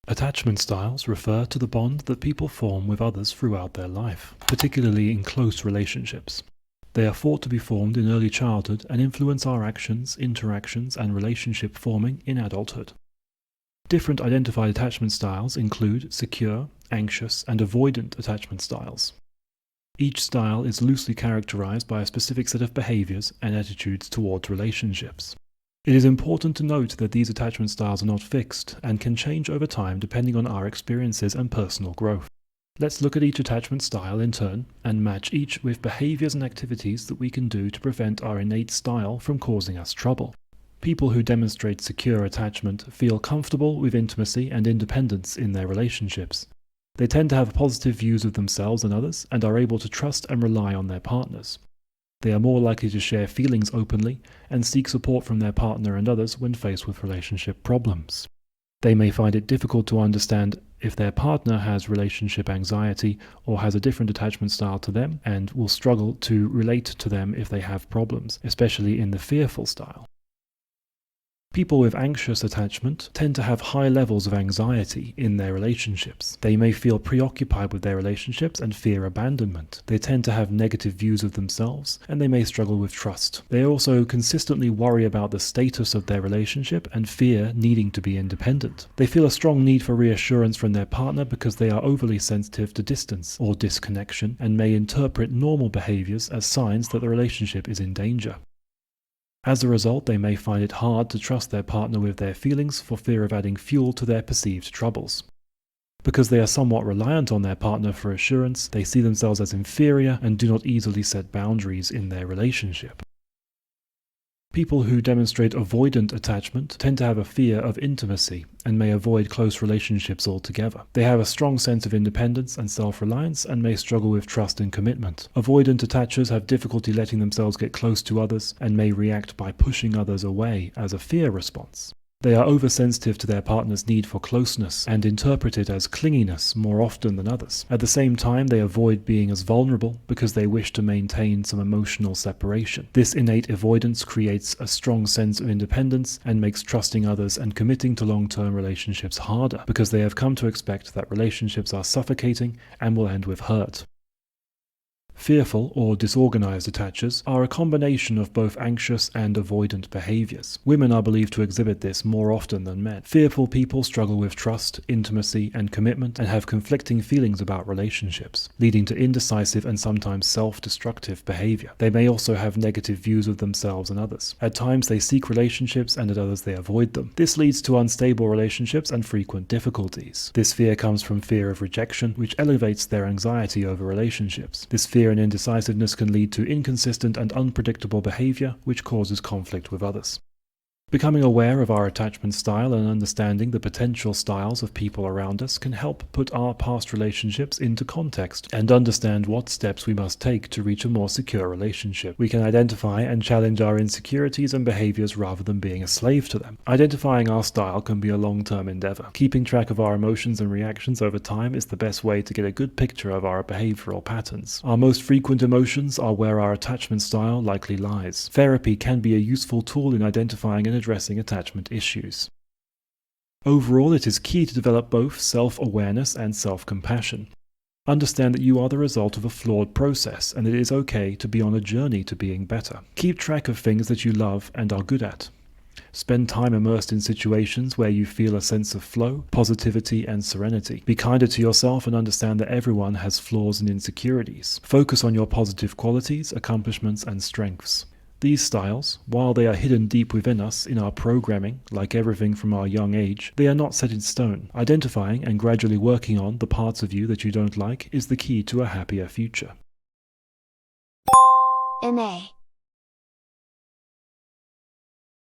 Attachment styles refer to the bond that people form with others throughout their life, particularly in close relationships. They are thought to be formed in early childhood and influence our actions, interactions, and relationship forming in adulthood. Different identified attachment styles include secure, anxious, and avoidant attachment styles. Each style is loosely characterized by a specific set of behaviors and attitudes towards relationships. It is important to note that these attachment styles are not fixed and can change over time depending on our experiences and personal growth. Let's look at each attachment style in turn and match each with behaviors and activities that we can do to prevent our innate style from causing us trouble. People who demonstrate secure attachment feel comfortable with intimacy and independence in their relationships. They tend to have positive views of themselves and others and are able to trust and rely on their partners. They are more likely to share feelings openly and seek support from their partner and others when faced with relationship problems. They may find it difficult to understand if their partner has relationship anxiety or has a different attachment style to them and will struggle to relate to them if they have problems, especially in the fearful style. People with anxious attachment tend to have high levels of anxiety in their relationships. They may feel preoccupied with their relationships and fear abandonment. They tend to have negative views of themselves, and they may struggle with trust. They also consistently worry about the status of their relationship and fear needing to be independent. They feel a strong need for reassurance from their partner because they are overly sensitive to distance or disconnection and may interpret normal behaviors as signs that the relationship is in danger. As a result, they may find it hard to trust their partner with their feelings for fear of adding fuel to their perceived troubles. Because they are somewhat reliant on their partner for assurance, they see themselves as inferior and do not easily set boundaries in their relationship. People who demonstrate avoidant attachment tend to have a fear of intimacy and may avoid close relationships altogether. They have a strong sense of independence and self-reliance and may struggle with trust and commitment. Avoidant attachers have difficulty letting themselves get close to others and may react by pushing others away as a fear response. They are oversensitive to their partner's need for closeness and interpret it as clinginess more often than others. At the same time, they avoid being as vulnerable because they wish to maintain some emotional separation. This innate avoidance creates a strong sense of independence and makes trusting others and committing to long-term relationships harder because they have come to expect that relationships are suffocating and will end with hurt. Fearful or disorganized attachers are a combination of both anxious and avoidant behaviors. Women are believed to exhibit this more often than men. Fearful people struggle with trust, intimacy, and commitment and have conflicting feelings about relationships, leading to indecisive and sometimes self-destructive behavior. They may also have negative views of themselves and others. At times they seek relationships and at others they avoid them. This leads to unstable relationships and frequent difficulties. This fear comes from fear of rejection, which elevates their anxiety over relationships. This fear and indecisiveness can lead to inconsistent and unpredictable behavior, which causes conflict with others. Becoming aware of our attachment style and understanding the potential styles of people around us can help put our past relationships into context and understand what steps we must take to reach a more secure relationship. We can identify and challenge our insecurities and behaviors rather than being a slave to them. Identifying our style can be a long-term endeavor. Keeping track of our emotions and reactions over time is the best way to get a good picture of our behavioral patterns. Our most frequent emotions are where our attachment style likely lies. Therapy can be a useful tool in identifying and addressing attachment issues. Overall, it is key to develop both self-awareness and self-compassion. Understand that you are the result of a flawed process, and it is okay to be on a journey to being better. Keep track of things that you love and are good at. Spend time immersed in situations where you feel a sense of flow, positivity, and serenity. Be kinder to yourself and understand that everyone has flaws and insecurities. Focus on your positive qualities, accomplishments, and strengths. These styles, while they are hidden deep within us in our programming, like everything from our young age, they are not set in stone. Identifying and gradually working on the parts of you that you don't like is the key to a happier future. MA